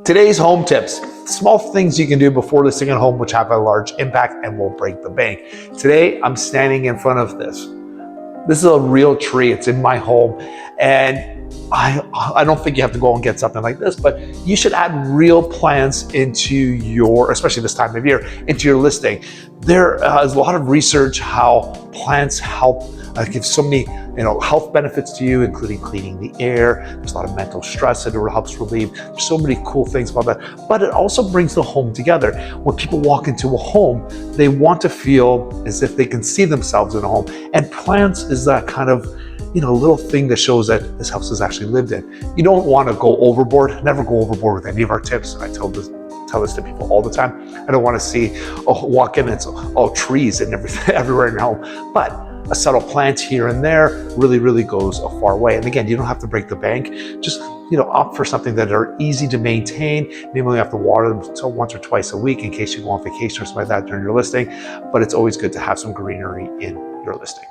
Today's home tips, small things you can do before listing a home which have a large impact and will break the bank. Today, I'm standing in front of this. This is a real tree. It's in my home. And I don't think you have to go and get something like this, but you should add real plants into your, especially this time of year, into your listing. There is a lot of research how plants help give so many health benefits to you, including cleaning the air. There's a lot of mental stress that it helps relieve. There's so many cool things about that. But it also brings the home together. When people walk into a home, they want to feel as if they can see themselves in a home. And plants is that kind of little thing that shows that this house is actually lived in. You don't want to go overboard. Never go overboard with any of our tips. I tell this to people all the time. I don't want to see, walk in and it's all trees and everything everywhere in your home. But a subtle plant here and there really goes a far way. And again, you don't have to break the bank. Just opt for something that are easy to maintain. Maybe only have to water them once or twice a week in case you go on vacation or something like that during your listing. But it's always good to have some greenery in your listing.